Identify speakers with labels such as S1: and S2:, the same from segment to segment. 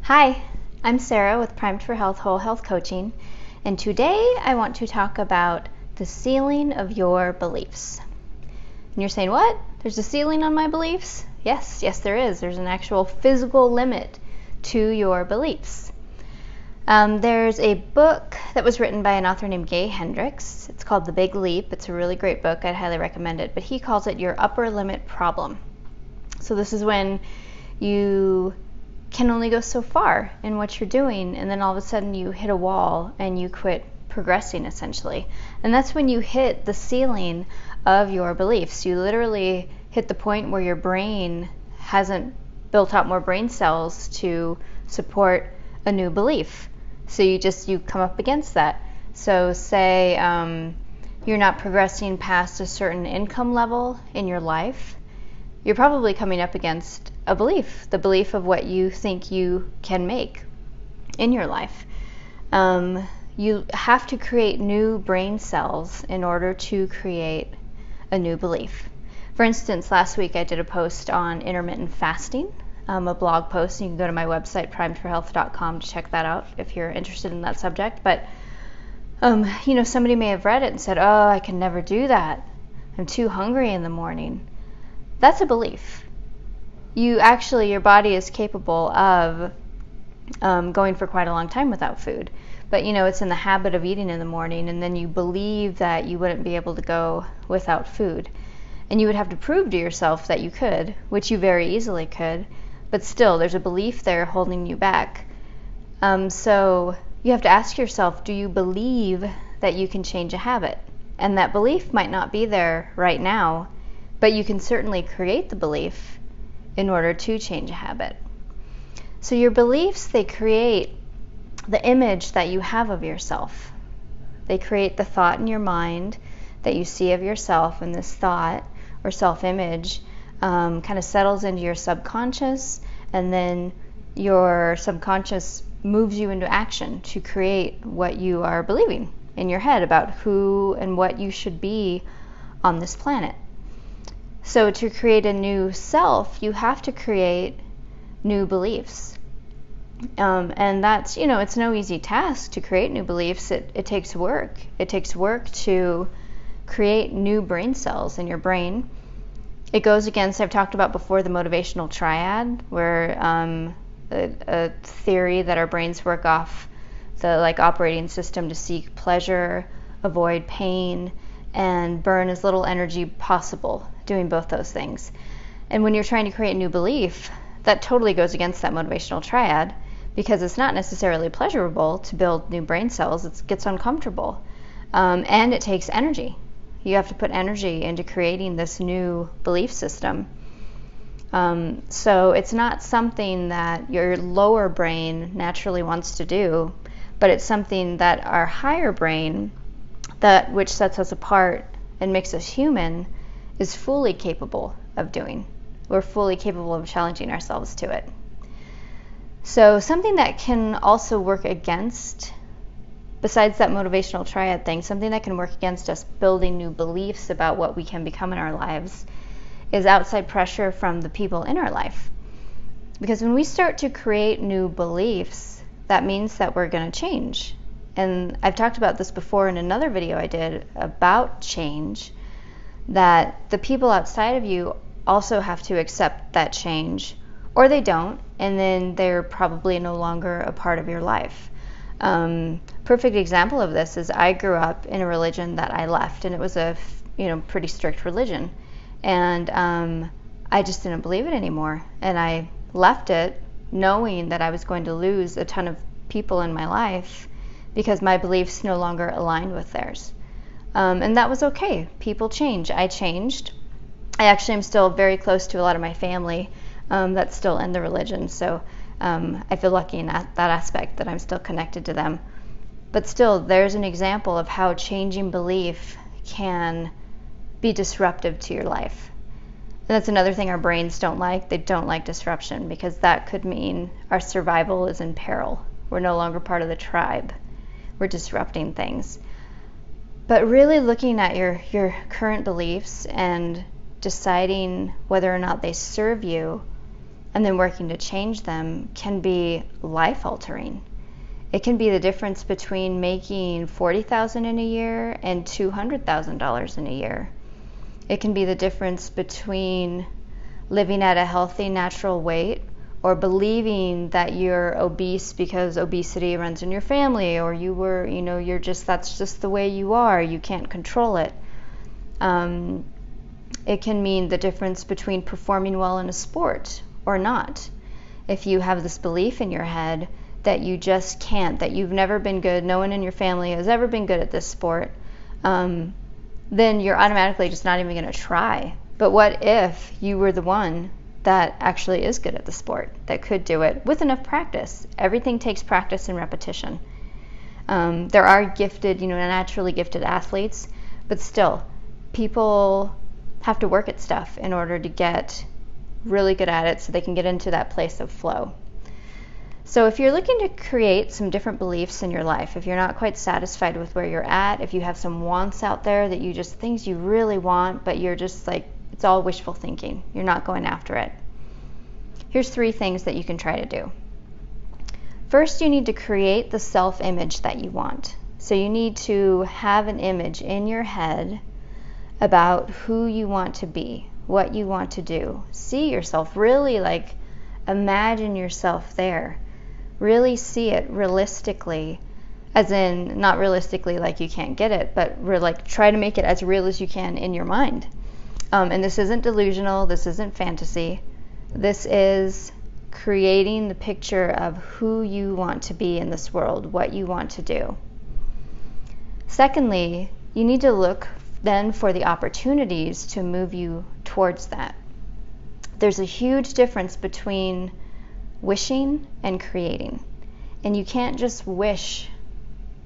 S1: Hi, I'm Sarah with Primed for Health Whole Health Coaching, and today I want to talk about the ceiling of your beliefs. And you're saying, what? There's a ceiling on my beliefs? Yes, there is. There's an actual physical limit to your beliefs. There's a book that was written by an author named Gay Hendricks. It's called The Big Leap. It's a really great book. I'd highly recommend it. But he calls it your upper limit problem. So this is when you can only go so far in what you're doing, and then all of a sudden you hit a wall and you quit progressing, essentially. And that's when you hit the ceiling of your beliefs. You literally hit the point where your brain hasn't built out more brain cells to support a new belief. So you come up against that. So say you're not progressing past a certain income level in your life, you're probably coming up against a belief, the belief of what you think you can make in your life. You have to create new brain cells in order to create a new belief. For instance, last week I did a post on intermittent fasting, a blog post. You can go to my website, primedforhealth.com, to check that out if you're interested in that subject. But somebody may have read it and said, oh, I can never do that. I'm too hungry in the morning. That's a belief. Your body is capable of going for quite a long time without food. But it's in the habit of eating in the morning, and then you believe that you wouldn't be able to go without food. And you would have to prove to yourself that you could, which you very easily could, but still there's a belief there holding you back. So you have to ask yourself, do you believe that you can change a habit? And that belief might not be there right now, but you can certainly create the belief in order to change a habit. So your beliefs, they create the image that you have of yourself. They create the thought in your mind that you see of yourself, and this thought or self-image kind of settles into your subconscious, and then your subconscious moves you into action to create what you are believing in your head about who and what you should be on this planet. So to create a new self, you have to create new beliefs. And that's, it's no easy task to create new beliefs. It takes work. It takes work to create new brain cells in your brain. It goes against, I've talked about before, the motivational triad, where a theory that our brains work off the operating system to seek pleasure, avoid pain, and burn as little energy possible doing both those things. And when you're trying to create a new belief, that totally goes against that motivational triad, because it's not necessarily pleasurable to build new brain cells. It gets uncomfortable, and it takes energy. You have to put energy into creating this new belief system. So it's not something that your lower brain naturally wants to do, but it's something that our higher brain, which sets us apart and makes us human, is fully capable of doing. We're fully capable of challenging ourselves to it. So something that can also work against, besides that motivational triad thing, something that can work against us building new beliefs about what we can become in our lives is outside pressure from the people in our life. Because when we start to create new beliefs, that means that we're going to change. And I've talked about this before in another video I did about change, that the people outside of you also have to accept that change, or they don't, and then they're probably no longer a part of your life. Perfect example of this is I grew up in a religion that I left, and it was a pretty strict religion, and I just didn't believe it anymore, and I left it knowing that I was going to lose a ton of people in my life because my beliefs no longer aligned with theirs. And that was okay. People change. I changed. I actually am still very close to a lot of my family that's still in the religion, so I feel lucky in that aspect that I'm still connected to them. But still, there's an example of how changing belief can be disruptive to your life. And that's another thing our brains don't like. They don't like disruption, because that could mean our survival is in peril. We're no longer part of the tribe. We're disrupting things. But really looking at your current beliefs and deciding whether or not they serve you and then working to change them can be life altering. It can be the difference between making $40,000 in a year and $200,000 in a year. It can be the difference between living at a healthy, natural weight or believing that you're obese because obesity runs in your family, or that's just the way you are, you can't control it. It can mean the difference between performing well in a sport or not. If you have this belief in your head that you just can't, that you've never been good, no one in your family has ever been good at this sport, then you're automatically just not even going to try. But what if you were the one that actually is good at the sport, that could do it with enough practice? Everything takes practice and repetition. There are gifted, naturally gifted athletes, but still, people have to work at stuff in order to get really good at it so they can get into that place of flow. So if you're looking to create some different beliefs in your life, if you're not quite satisfied with where you're at, if you have some wants out there that things you really want, but you're just like, it's all wishful thinking, you're not going after it, here's 3 things that you can try to do. First, you need to create the self-image that you want. So you need to have an image in your head about who you want to be, what you want to do. See yourself, really imagine yourself there. Really see it realistically, as in not realistically like you can't get it, but try to make it as real as you can in your mind. And this isn't delusional, this isn't fantasy. This is creating the picture of who you want to be in this world, what you want to do. Secondly, you need to look then for the opportunities to move you towards that. There's a huge difference between wishing and creating. And you can't just wish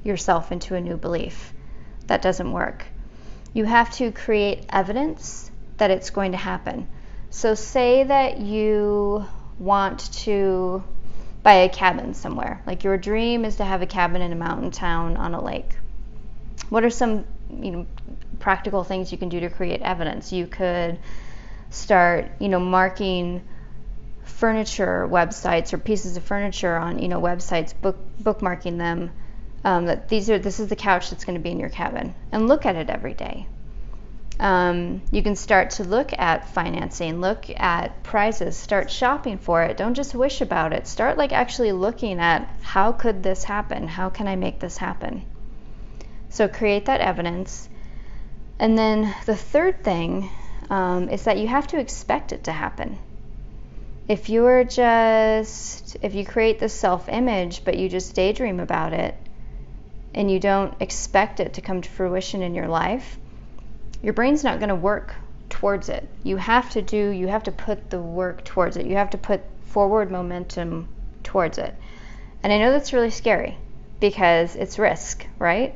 S1: yourself into a new belief. That doesn't work. You have to create evidence that it's going to happen. So say that you want to buy a cabin somewhere. Like your dream is to have a cabin in a mountain town on a lake. What are some practical things you can do to create evidence? You could start marking furniture websites or pieces of furniture on websites, bookmarking them, that this is the couch that's going to be in your cabin, and look at it every day. You can start to look at financing, look at prices, start shopping for it. Don't just wish about it. Start actually looking at, how could this happen? How can I make this happen? So create that evidence. And then the third thing is that you have to expect it to happen. If you create this self-image, but you just daydream about it, and you don't expect it to come to fruition in your life, your brain's not going to work towards it. You have to put the work towards it. You have to put forward momentum towards it. And I know that's really scary because it's risk, right?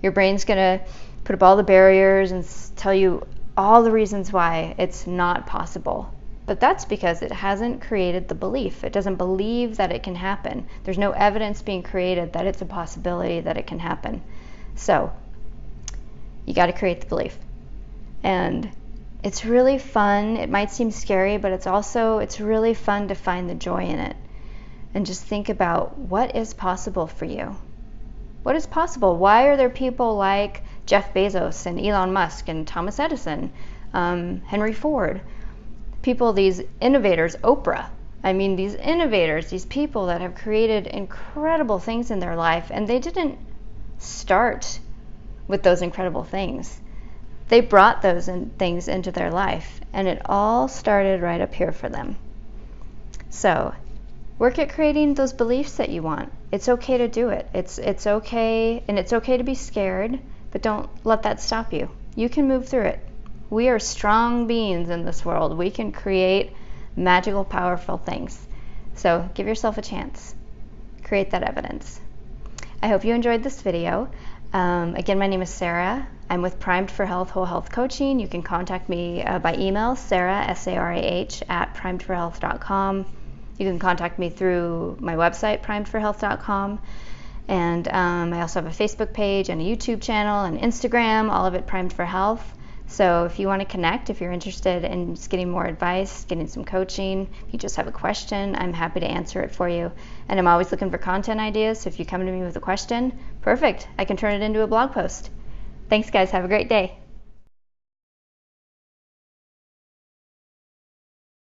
S1: Your brain's going to put up all the barriers and tell you all the reasons why it's not possible. But that's because it hasn't created the belief. It doesn't believe that it can happen. There's no evidence being created that it's a possibility that it can happen. So you got to create the belief. And it's really fun. It might seem scary, but it's really fun to find the joy in it. And just think about, what is possible for you? What is possible? Why are there people like Jeff Bezos and Elon Musk and Thomas Edison, Henry Ford? These innovators, Oprah. These innovators, these people that have created incredible things in their life, and they didn't start with those incredible things. They brought those things into their life, and it all started right up here for them. So work at creating those beliefs that you want. It's okay to do it. It's okay, and it's okay to be scared, but don't let that stop you. You can move through it. We are strong beings in this world. We can create magical, powerful things. So give yourself a chance. Create that evidence. I hope you enjoyed this video. Again, my name is Sarah. I'm with Primed for Health Whole Health Coaching. You can contact me by email, Sarah, S-A-R-A-H, @primedforhealth.com. You can contact me through my website, primedforhealth.com. And I also have a Facebook page and a YouTube channel and Instagram, all of it Primed for Health. So if you want to connect, if you're interested in just getting more advice, getting some coaching, if you just have a question, I'm happy to answer it for you. And I'm always looking for content ideas, so if you come to me with a question, perfect, I can turn it into a blog post. Thanks guys, have a great day.